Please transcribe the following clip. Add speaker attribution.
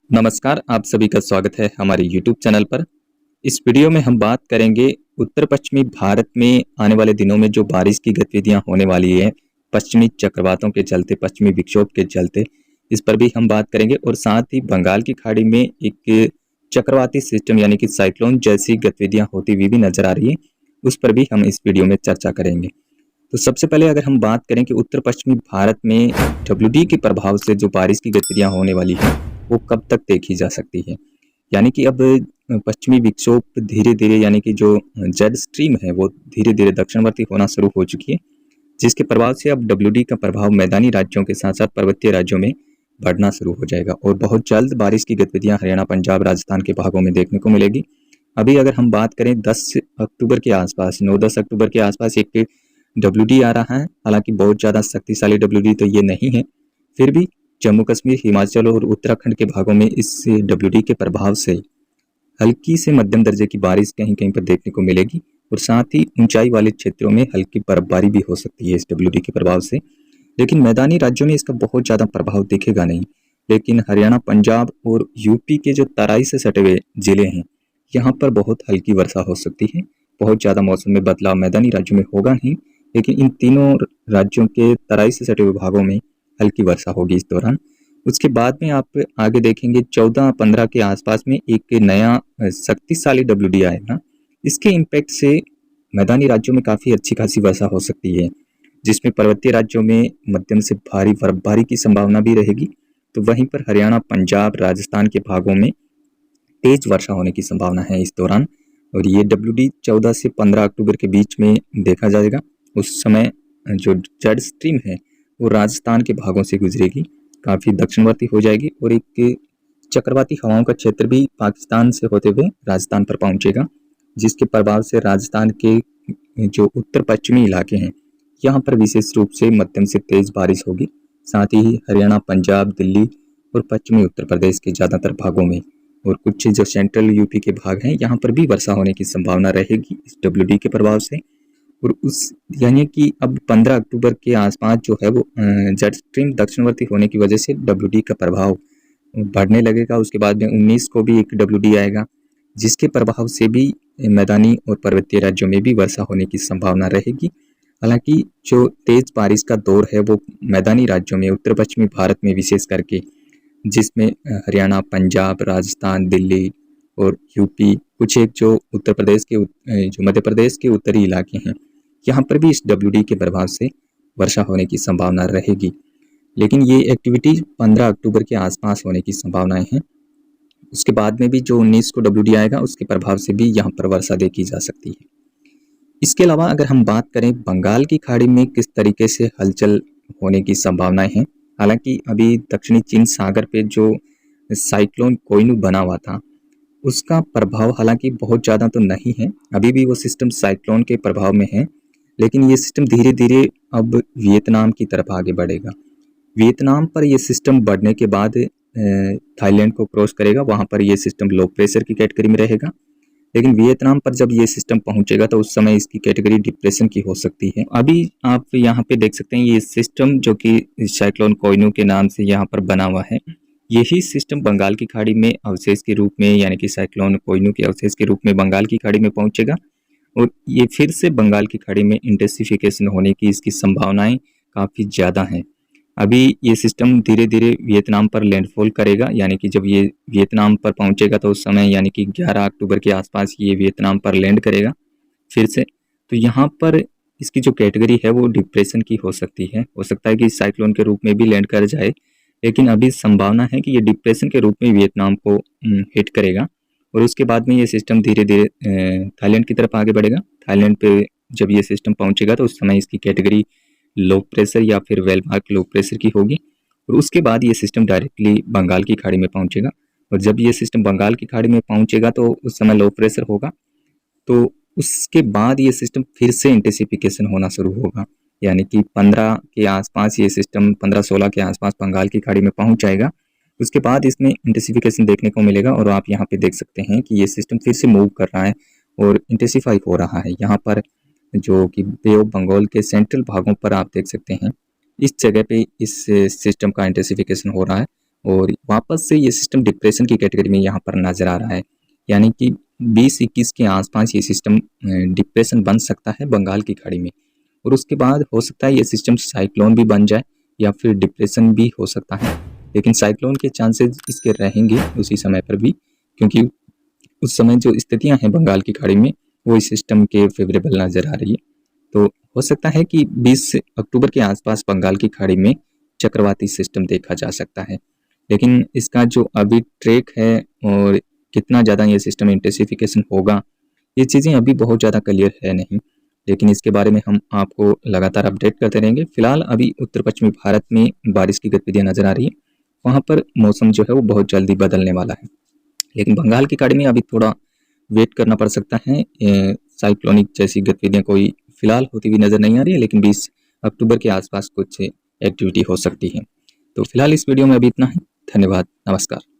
Speaker 1: नमस्कार, आप सभी का स्वागत है हमारे YouTube चैनल पर। इस वीडियो में हम बात करेंगे उत्तर पश्चिमी भारत में आने वाले दिनों में जो बारिश की गतिविधियां होने वाली है, पश्चिमी चक्रवातों के चलते, पश्चिमी विक्षोभ के चलते, इस पर भी हम बात करेंगे। और साथ ही बंगाल की खाड़ी में एक चक्रवाती सिस्टम यानी कि साइक्लोन जैसी गतिविधियां होती हुई भी नजर आ रही है, उस पर भी हम इस वीडियो में चर्चा करेंगे। तो सबसे पहले अगर हम बात करें कि उत्तर पश्चिमी भारत में WD के प्रभाव से जो बारिश की गतिविधियां होने वाली है वो कब तक देखी जा सकती है। यानी कि अब पश्चिमी विक्षोभ धीरे धीरे यानी कि जो जेड स्ट्रीम है वो धीरे धीरे दक्षिणवर्ती होना शुरू हो चुकी है, जिसके प्रभाव से अब WD का प्रभाव मैदानी राज्यों के साथ साथ पर्वतीय राज्यों में बढ़ना शुरू हो जाएगा और बहुत जल्द बारिश की गतिविधियां हरियाणा, पंजाब, राजस्थान के भागों में देखने को मिलेगी। अभी अगर हम बात करें 10 अक्टूबर के आसपास, 9-10 अक्टूबर के आसपास एक WD आ रहा है। हालांकि बहुत ज़्यादा शक्तिशाली WD तो ये नहीं है, फिर भी जम्मू कश्मीर, हिमाचल और उत्तराखंड के भागों में इस WD के प्रभाव से हल्की से मध्यम दर्जे की बारिश कहीं कहीं पर देखने को मिलेगी और साथ ही ऊंचाई वाले क्षेत्रों में हल्की बर्फबारी भी हो सकती है इस WD के प्रभाव से। लेकिन मैदानी राज्यों में इसका बहुत ज़्यादा प्रभाव दिखेगा नहीं। लेकिन हरियाणा, पंजाब और यूपी के जो तराई से सटे हुए जिले हैं, यहाँ पर बहुत हल्की वर्षा हो सकती है। बहुत ज़्यादा मौसम में बदलाव मैदानी राज्यों में होगा नहीं, लेकिन इन तीनों राज्यों के तराई से सटे हुए भागों में हल्की वर्षा होगी इस दौरान। उसके बाद में आप आगे देखेंगे 14-15 के आसपास में एक नया शक्तिशाली WD आएगा। इसके इम्पैक्ट से मैदानी राज्यों में काफ़ी अच्छी खासी वर्षा हो सकती है, जिसमें पर्वतीय राज्यों में मध्यम से भारी बर्फबारी की संभावना भी रहेगी। तो वहीं पर हरियाणा, पंजाब, राजस्थान के भागों में तेज वर्षा होने की संभावना है इस दौरान। और ये WD 14 से 15 अक्टूबर के बीच में देखा जाएगा। उस समय जो जेड स्ट्रीम है वो राजस्थान के भागों से गुजरेगी, काफ़ी दक्षिणवर्ती हो जाएगी और एक चक्रवाती हवाओं का क्षेत्र भी पाकिस्तान से होते हुए राजस्थान पर पहुंचेगा, जिसके प्रभाव से राजस्थान के जो उत्तर पश्चिमी इलाके हैं यहाँ पर विशेष रूप से मध्यम से तेज बारिश होगी। साथ ही हरियाणा, पंजाब, दिल्ली और पश्चिमी उत्तर प्रदेश के ज़्यादातर भागों में और कुछ जो सेंट्रल यूपी के भाग हैं यहाँ पर भी वर्षा होने की संभावना रहेगी इस WD के प्रभाव से। और उस यानी कि अब 15 अक्टूबर के आसपास जो है वो जेट स्ट्रीम दक्षिणवर्ती होने की वजह से WD का प्रभाव बढ़ने लगेगा। उसके बाद में 19 को भी एक WD आएगा, जिसके प्रभाव से भी मैदानी और पर्वतीय राज्यों में भी वर्षा होने की संभावना रहेगी। हालांकि जो तेज बारिश का दौर है वो मैदानी राज्यों में, उत्तर पश्चिमी भारत में विशेष करके, जिसमें हरियाणा, पंजाब, राजस्थान, दिल्ली और यूपी, कुछ एक जो उत्तर प्रदेश के जो मध्य प्रदेश के उत्तरी इलाके हैं यहाँ पर भी इस WD के प्रभाव से वर्षा होने की संभावना रहेगी। लेकिन ये एक्टिविटी 15 अक्टूबर के आसपास होने की संभावनाएं हैं। उसके बाद में भी जो 19 को WD आएगा उसके प्रभाव से भी यहाँ पर वर्षा देखी जा सकती है। इसके अलावा अगर हम बात करें बंगाल की खाड़ी में किस तरीके से हलचल होने की संभावनाएं हैं, हालांकि अभी दक्षिणी चीन सागर पे जो साइक्लोन कोइनू बना हुआ था उसका प्रभाव हालांकि बहुत ज़्यादा तो नहीं है, अभी भी वो सिस्टम साइक्लोन के प्रभाव में है। लेकिन ये सिस्टम धीरे धीरे अब वियतनाम की तरफ आगे बढ़ेगा। वियतनाम पर ये सिस्टम बढ़ने के बाद थाईलैंड को क्रॉस करेगा, वहाँ पर ये सिस्टम लो प्रेशर की कैटेगरी में रहेगा। लेकिन वियतनाम पर जब ये सिस्टम पहुंचेगा तो उस समय इसकी कैटेगरी डिप्रेशन की हो सकती है। अभी आप यहाँ पे देख सकते हैं ये सिस्टम जो कि साइक्लोन कोइनू के नाम से यहाँ पर बना हुआ है, यही सिस्टम बंगाल की खाड़ी में अवशेष के रूप में यानी कि साइक्लोन कोइनू के अवशेष के रूप में बंगाल की खाड़ी में पहुंचेगा और ये फिर से बंगाल की खाड़ी में इंटेंसिफिकेशन होने की इसकी संभावनाएं काफ़ी ज़्यादा हैं। अभी ये सिस्टम धीरे धीरे वियतनाम पर लैंडफॉल करेगा, यानी कि जब ये वियतनाम पर पहुंचेगा तो उस समय यानी कि 11 अक्टूबर के आसपास ये वियतनाम पर लैंड करेगा फिर से। तो यहाँ पर इसकी जो कैटेगरी है वो डिप्रेशन की हो सकती है, हो सकता है कि साइक्लोन के रूप में भी लैंड कर जाए, लेकिन अभी संभावना है कि ये डिप्रेशन के रूप में वियतनाम को हिट करेगा और उसके बाद में ये सिस्टम धीरे धीरे थाईलैंड की तरफ आगे बढ़ेगा। थाईलैंड पे जब ये सिस्टम पहुंचेगा तो उस समय इसकी कैटेगरी लो प्रेशर या फिर वेल मार्क लो प्रेशर की होगी और उसके बाद ये सिस्टम डायरेक्टली बंगाल की खाड़ी में पहुंचेगा और जब ये सिस्टम बंगाल की खाड़ी में पहुंचेगा तो उस समय लो प्रेशर होगा। तो उसके बाद ये सिस्टम फिर से इंटेंसिफिकेशन होना शुरू होगा, यानी कि 15 के आसपास ये सिस्टम 15-16 के आसपास बंगाल की खाड़ी में पहुंच जाएगा। उसके बाद इसमें इंटेंसिफिकेशन देखने को मिलेगा और आप यहाँ पे देख सकते हैं कि ये सिस्टम फिर से मूव कर रहा है और इंटेंसिफाई हो रहा है। यहाँ पर जो कि बे ऑफ बंगाल के सेंट्रल भागों पर आप देख सकते हैं, इस जगह पे इस सिस्टम का इंटेंसिफिकेशन हो रहा है और वापस से ये सिस्टम डिप्रेशन की कैटेगरी में यहाँ पर नज़र आ रहा है। यानी कि 20-21 के आसपास ये सिस्टम डिप्रेशन बन सकता है बंगाल की खाड़ी में, और उसके बाद हो सकता है ये सिस्टम साइक्लोन भी बन जाए या फिर डिप्रेशन भी हो सकता है। लेकिन साइक्लोन के चांसेस इसके रहेंगे उसी समय पर भी, क्योंकि उस समय जो स्थितियां हैं बंगाल की खाड़ी में वो इस सिस्टम के फेवरेबल नज़र आ रही है। तो हो सकता है कि 20 अक्टूबर के आसपास बंगाल की खाड़ी में चक्रवाती सिस्टम देखा जा सकता है। लेकिन इसका जो अभी ट्रैक है और कितना ज़्यादा ये सिस्टम इंटेंसिफिकेशन होगा, ये चीज़ें अभी बहुत ज़्यादा क्लियर है नहीं, लेकिन इसके बारे में हम आपको लगातार अपडेट करते रहेंगे। फिलहाल अभी उत्तर पश्चिमी भारत में बारिश की गतिविधियाँ नज़र आ रही है, वहाँ पर मौसम जो है वो बहुत जल्दी बदलने वाला है। लेकिन बंगाल की खाड़ी में अभी थोड़ा वेट करना पड़ सकता है। साइक्लोनिक जैसी गतिविधियाँ कोई फिलहाल होती हुई नज़र नहीं आ रही है, लेकिन 20 अक्टूबर के आसपास कुछ एक्टिविटी हो सकती है। तो फिलहाल इस वीडियो में अभी इतना ही। धन्यवाद, नमस्कार।